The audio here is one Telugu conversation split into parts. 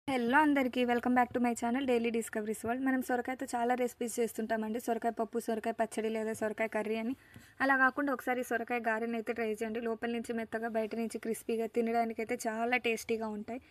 హలో అందరికీ welcome back to my channel daily discoveries world. మనం సొరకాయతో చాలా రెసిపీస్ చేస్తుంటామండి. సొరకాయ పప్పు, సొరకాయ పచ్చడి లేదా సొరకాయ కర్రీ అని. అలా కాకుండా ఒకసారి సొరకాయ గారెని అయితే ట్రై చేయండి. లోపల నుంచి మెత్తగా, బయట నుంచి క్రిస్పీగా, తినడానికి అయితే చాలా టేస్టీగా ఉంటాయి.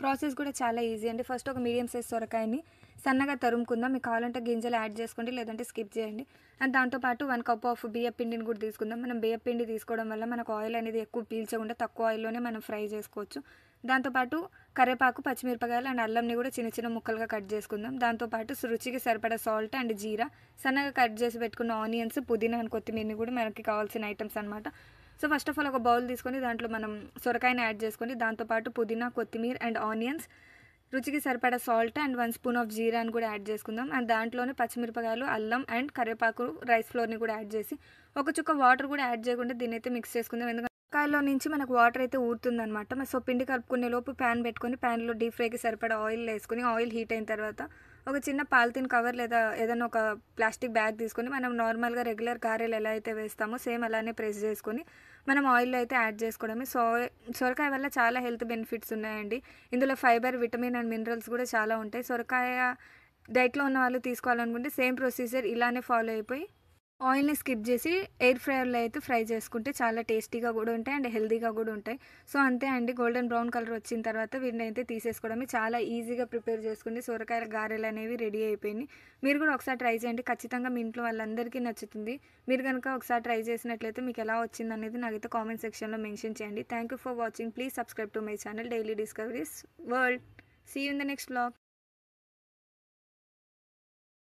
ప్రాసెస్ కూడా చాలా ఈజీ అండి. ఫస్ట్ ఒక మీడియం సైజ్ సొరకాయని సన్నగా తరుముకుందాం. మీకు కావాలంటే గింజలు యాడ్ చేసుకోండి, లేదంటే స్కిప్ చేయండి. అండ్ దాంతోపాటు 1 కప్ ఆఫ్ బియ్య పిండిని కూడా తీసుకుందాం. మనం బియ్య పిండి తీసుకోవడం వల్ల మనకు ఆయిల్ అనేది ఎక్కువ పీల్చకుండా తక్కువ ఆయిల్లోనే మనం ఫ్రై చేసుకోవచ్చు. దాంతోపాటు కరివేపాకు, పచ్చిమిరపకాయలు అండ్ అల్లంని కూడా చిన్న చిన్న ముక్కలుగా కట్ చేసుకుందాం. దాంతోపాటు రుచికి సరిపడా సాల్ట్ అండ్ జీరా, సన్నగా కట్ చేసి పెట్టుకున్న ఆనియన్స్, పుదీనా అండ్ కొత్తిమీరని కూడా మనకి కావాల్సిన ఐటమ్స్ అనమాట. సో ఫస్ట్ ఆఫ్ ఆల్ ఒక బౌల్ తీసుకొని దాంట్లో మనం సొరకాయని యాడ్ చేసుకొని దాంతోపాటు పుదీనా, కొత్తిమీర అండ్ ఆనియన్స్, రుచికి సరిపడా సాల్ట్ అండ్ 1 స్పూన్ ఆఫ్ జీరాని కూడా యాడ్ చేసుకుందాం. అండ్ దాంట్లోనే పచ్చిమిరపకాయలు, అల్లం అండ్ కరివేపాకు, రైస్ ఫ్లోర్ని కూడా యాడ్ చేసి ఒక చుక్క వాటర్ కూడా యాడ్ చేయకుండా దీన్ని అయితే మిక్స్ చేసుకుందాం. ఎందుకంటే కాయలో నుంచి మనకు వాటర్ అయితే ఊరుతుందనమాట. సో పిండి కలుపుకునే లోపు ప్యాన్ పెట్టుకొని ప్యాన్లో డీప్ ఫ్రైకి సరిపడా ఆయిల్ వేసుకొని ఆయిల్ హీట్ అయిన తర్వాత ఒక చిన్న పాలిథిన్ కవర్ లేదా ఏదైనా ఒక ప్లాస్టిక్ బ్యాగ్ తీసుకొని మనం నార్మల్గా రెగ్యులర్ గారెలు ఎలా అయితే వేస్తామో సేమ్ అలానే ప్రెస్ చేసుకొని మనం ఆయిల్లో అయితే యాడ్ చేసుకోవడమే. సొరకాయ వల్ల చాలా హెల్త్ బెనిఫిట్స్ ఉన్నాయండి. ఇందులో ఫైబర్, విటమిన్ అండ్ మినరల్స్ కూడా చాలా ఉంటాయి. సొరకాయ డైట్లో ఉన్న వాళ్ళు తీసుకోవాలనుకుంటే సేమ్ ప్రొసీజర్ ఇలానే ఫాలో అయిపోయి ఆయిల్ని స్కిప్ చేసి ఎయిర్ ఫ్రైయర్లో అయితే ఫ్రై చేసుకుంటే చాలా టేస్టీగా కూడా ఉంటాయి అండ్ హెల్తీగా కూడా ఉంటాయి. సో అంతే అండి, గోల్డెన్ బ్రౌన్ కలర్ వచ్చిన తర్వాత వీటిని అయితే తీసేసుకోవడమే. చాలా ఈజీగా ప్రిపేర్ చేసుకుని సొరకాయ గారెలు అనేవి రెడీ అయిపోయింది. మీరు కూడా ఒకసారి ట్రై చేయండి, ఖచ్చితంగా మీ ఇంట్లో వాళ్ళందరికీ నచ్చుతుంది. మీరు కనుక ఒకసారి ట్రై చేసినట్లయితే మీకు ఎలా వచ్చింది అనేది నాకైతే కామెంట్ సెక్షన్లో మెన్షన్ చేయండి. Thank you for watching. Please subscribe to my channel daily discoveries world. See you in the next vlog.